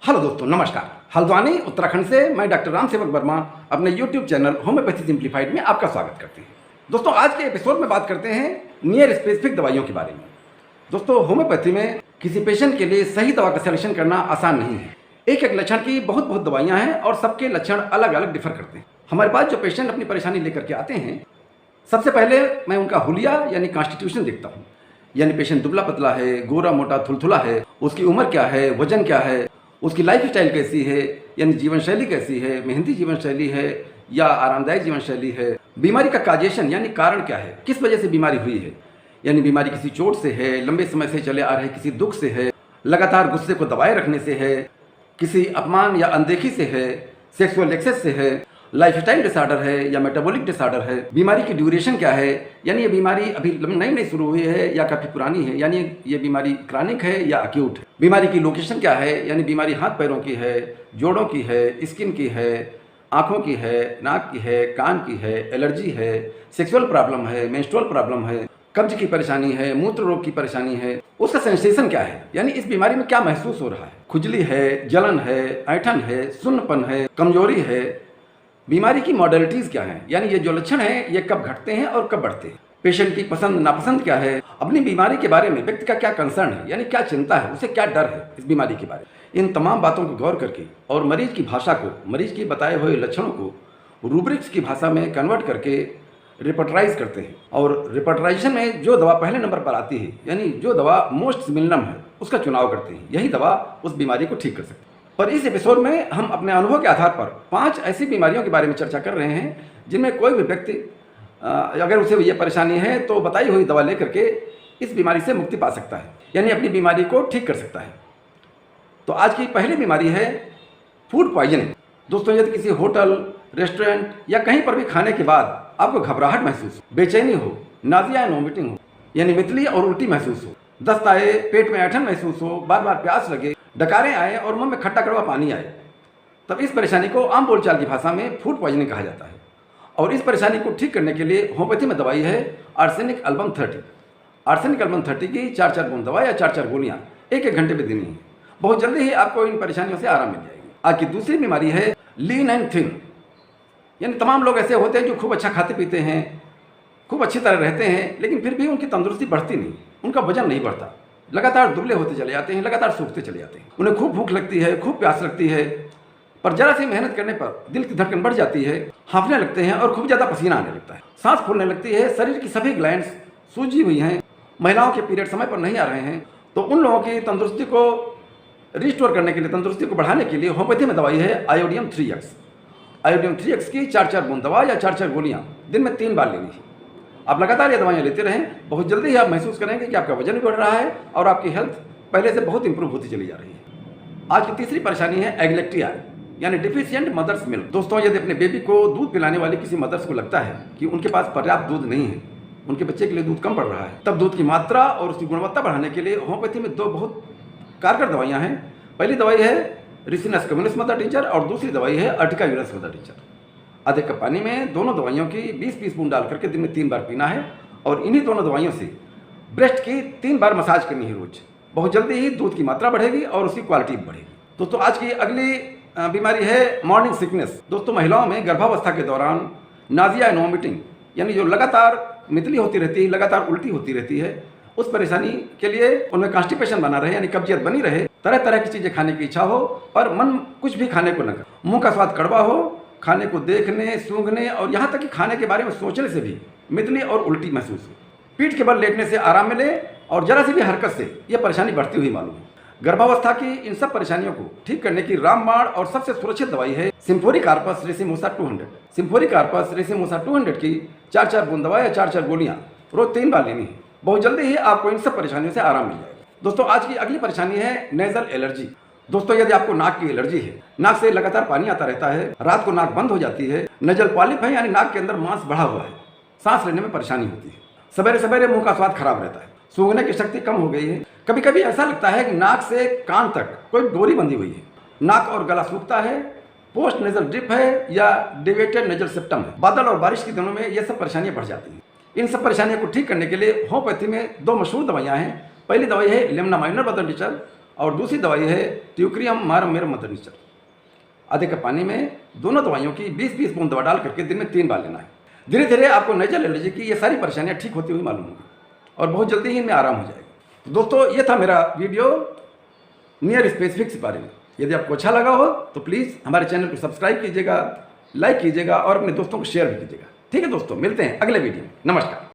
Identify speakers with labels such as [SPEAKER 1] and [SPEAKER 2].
[SPEAKER 1] Hello दोस्तों, नमस्कार। हल्द्वानी उत्तराखंड से मैं डॉक्टर राम सेवक वर्मा अपने यूट्यूब चैनल होम्योपैथी सिंप्लीफाइड में आपका स्वागत करते हैं। दोस्तों, आज के एपिसोड में बात करते हैं नियर स्पेसिफिक दवाइयों के बारे में। दोस्तों, होम्योपैथी में किसी पेशेंट के लिए सही दवा का सिलेक्शन करना आसान नहीं है। एक एक लक्षण की बहुत दवाइयाँ हैं और सबके लक्षण अलग अलग डिफर करते हैं। हमारे पास जो पेशेंट अपनी परेशानी लेकर के आते हैं, सबसे पहले मैं उनका हुलिया यानी कॉन्स्टिट्यूशन देखता हूँ। यानी पेशेंट दुबला पतला है, गोरा मोटा थुलथुला है, उसकी उम्र क्या है, वजन क्या है, उसकी लाइफ स्टाइल कैसी है, यानी जीवन शैली कैसी है, मेहनती जीवन शैली है या आरामदायक जीवन शैली है। बीमारी का काजेशन यानी कारण क्या है, किस वजह से बीमारी हुई है, यानी बीमारी किसी चोट से है, लंबे समय से चले आ रहे किसी दुख से है, लगातार गुस्से को दबाए रखने से है, किसी अपमान या अनदेखी से है, सेक्सुअल एक्सेस से है, लाइफस्टाइल डिसऑर्डर है या मेटाबॉलिक डिसऑर्डर है। बीमारी की ड्यूरेशन क्या है, यानी ये बीमारी अभी नई शुरू हुई है या काफ़ी पुरानी है, यानी ये बीमारी क्रॉनिक है या एक्यूट है। बीमारी की लोकेशन क्या है, यानी बीमारी हाथ पैरों की है, जोड़ों की है, स्किन की है, आँखों की है, नाक की है, कान की है, एलर्जी है, सेक्सुअल प्रॉब्लम है, मेंस्ट्रुअल प्रॉब्लम है, कब्ज की परेशानी है, मूत्र रोग की परेशानी है, उसका सेंसेशन क्या है, यानी इस बीमारी में क्या महसूस हो रहा है, खुजली है, जलन है, ऐंठन है, सुन्नपन है, कमजोरी है। बीमारी की मॉडलिटीज़ क्या हैं, यानी ये जो लक्षण हैं ये कब घटते हैं और कब बढ़ते हैं। पेशेंट की पसंद नापसंद क्या है, अपनी बीमारी के बारे में व्यक्ति का क्या कंसर्न है, यानी क्या चिंता है, उसे क्या डर है इस बीमारी के बारे में। इन तमाम बातों को गौर करके और मरीज की भाषा को, मरीज के बताए हुए लक्षणों को रूब्रिक्स की भाषा में कन्वर्ट करके रिपर्टराइज करते हैं। और रिपर्टराइजेशन में जो दवा पहले नंबर पर आती है, यानी जो दवा मोस्ट सिमिलम है, उसका चुनाव करते हैं। यही दवा उस बीमारी को ठीक कर सकती है। पर इस एपिसोड में हम अपने अनुभव के आधार पर 5 ऐसी बीमारियों के बारे में चर्चा कर रहे हैं जिनमें कोई भी व्यक्ति अगर उसे ये परेशानी है तो बताई हुई दवा लेकर के इस बीमारी से मुक्ति पा सकता है, यानी अपनी बीमारी को ठीक कर सकता है। तो आज की पहली बीमारी है फूड पॉइजनिंग। दोस्तों, यदि किसी होटल, रेस्टोरेंट या कहीं पर भी खाने के बाद आपको घबराहट महसूस हो, बेचैनी हो, नाजिया एंड वोमिटिंग हो, यानी मितली और उल्टी महसूस हो, दस्त आए, पेट में ऐंठन महसूस हो, बार बार प्यास लगे, डकारें आए और मुंह में खट्टा कड़वा पानी आए, तब इस परेशानी को आम बोलचाल की भाषा में फूड पॉइजनिंग कहा जाता है। और इस परेशानी को ठीक करने के लिए होम्योपैथी में दवाई है आर्सेनिक एल्बम 30। आर्सेनिक एल्बम 30 की 4-4 बूंद दवा या 4-4 गोलियां 1-1 घंटे में देनी है। बहुत जल्दी ही आपको इन परेशानियों से आराम मिल जाएगी। आज की दूसरी बीमारी है लीन एंड थिन, यानी तमाम लोग ऐसे होते हैं जो खूब अच्छा खाते पीते हैं, खूब अच्छी तरह रहते हैं, लेकिन फिर भी उनकी तंदुरुस्ती बढ़ती नहीं, उनका वजन नहीं बढ़ता, लगातार दुबले होते चले जाते हैं, लगातार सूखते चले जाते हैं। उन्हें खूब भूख लगती है, खूब प्यास लगती है, पर जरा सी मेहनत करने पर दिल की धड़कन बढ़ जाती है, हाँफने लगते हैं और खूब ज़्यादा पसीना आने लगता है, सांस फूलने लगती है, शरीर की सभी ग्लैंड्स सूजी हुई हैं, महिलाओं के पीरियड समय पर नहीं आ रहे हैं। तो उन लोगों की तंदुरुस्ती को रिस्टोर करने के लिए, तंदुरुस्ती को बढ़ाने के लिए होम्योपैथी में दवाई है आयोडियम 3x। आयोडियम 3x की 4-4 बूंद दवा या 4-4 गोलियाँ दिन में 3 बार लेनी है। आप लगातार ये दवाइयाँ लेते रहें, बहुत जल्दी ही आप महसूस करेंगे कि आपका वजन भी बढ़ रहा है और आपकी हेल्थ पहले से बहुत इंप्रूव होती चली जा रही है। आज की तीसरी परेशानी है एगलेक्टिया, यानी डिफिशिएंट मदर्स मिल्क। दोस्तों, यदि अपने बेबी को दूध पिलाने वाली किसी मदर्स को लगता है कि उनके पास पर्याप्त दूध नहीं है, उनके बच्चे के लिए दूध कम पड़ रहा है, तब दूध की मात्रा और उसकी गुणवत्ता बढ़ाने के लिए होम्योपैथी में 2 बहुत कारगर दवाइयाँ हैं। पहली दवाई है रिसिनस कम्युनिस मदर टीचर और दूसरी दवाई है अर्टिका यूरस मदर टीचर। आधे कप पानी में दोनों दवाइयों की 20-20 बूंद डाल करके दिन में 3 बार पीना है और इन्हीं दोनों दवाइयों से ब्रेस्ट की 3 बार मसाज करनी है रोज। बहुत जल्दी ही दूध की मात्रा बढ़ेगी और उसकी क्वालिटी बढ़ेगी। दोस्तों, आज की अगली बीमारी है मॉर्निंग सिकनेस। दोस्तों, महिलाओं में गर्भावस्था के दौरान नाजिया एंड वोमिटिंग, यानी जो लगातार मितली होती रहती है, लगातार उल्टी होती रहती है, उस परेशानी के लिए उनमें कॉन्स्टिपेशन बना रहे, यानी कब्जियत बनी रहे, तरह तरह की चीज़ें खाने की इच्छा हो पर मन कुछ भी खाने को न करे, मुँह का स्वाद कड़वा हो, खाने को देखने, सूंघने और यहाँ तक कि खाने के बारे में सोचने से भी मितली और उल्टी महसूस हो, पीठ के बल लेटने से आराम मिले और जरा सी भी हरकत से यह परेशानी बढ़ती हुई मालूम हो। गर्भावस्था की इन सब परेशानियों को ठीक करने की रामबाण और सबसे सुरक्षित दवाई है सिम्फोरी कार्पस रेसिमोसा 200। सिम्फोरी कार्पस रेसिमोसा 200 की 4-4 बूंद दवा या 4-4 गोलियां रोज 3 बार लेनी है। बहुत जल्दी ही आपको इन सब परेशानियों से आराम मिल जाएगा। दोस्तों, आज की अगली परेशानी है नेजल एलर्जी। दोस्तों, यदि आपको नाक की एलर्जी है, नाक से लगातार पानी आता रहता है, रात को नाक बंद हो जाती है, नजल पॉलिप है यानी नाक के अंदर मांस बढ़ा हुआ है, सांस लेने में परेशानी होती है, सवेरे सवेरे मुंह का स्वाद खराब रहता है, सूंघने की शक्ति कम हो गई है, कभी कभी ऐसा लगता है कि नाक से कान तक कोई डोरी बंधी हुई है, नाक और गला सूखता है, पोस्ट नेजल ड्रिप है या डिवेटेड नेजल सेप्टम है। बादल और बारिश के दिनों में ये सब परेशानियां बढ़ जाती हैं। इन सब परेशानियों को ठीक करने के लिए होम्योपैथी में 2 मशहूर दवाइयाँ हैं। पहली दवाई है लेमनामाइनर मदर टीचर और दूसरी दवाई है ट्यूक्रियम मारमेर मदनिचर। आधे कप पानी में दोनों दवाइयों की 20-20 बूंद दवा डाल करके दिन में 3 बार लेना है। धीरे धीरे आपको नेजल एलर्जी की ये सारी परेशानियां ठीक होती हुई मालूम होगी और बहुत जल्दी ही इनमें आराम हो जाएगा। तो दोस्तों, ये था मेरा वीडियो नियर स्पेसिफिक्स के बारे में। यदि आपको अच्छा लगा हो तो प्लीज़ हमारे चैनल को सब्सक्राइब कीजिएगा, लाइक कीजिएगा और अपने दोस्तों को शेयर भी कीजिएगा। ठीक है दोस्तों, मिलते हैं अगले वीडियो में। नमस्कार।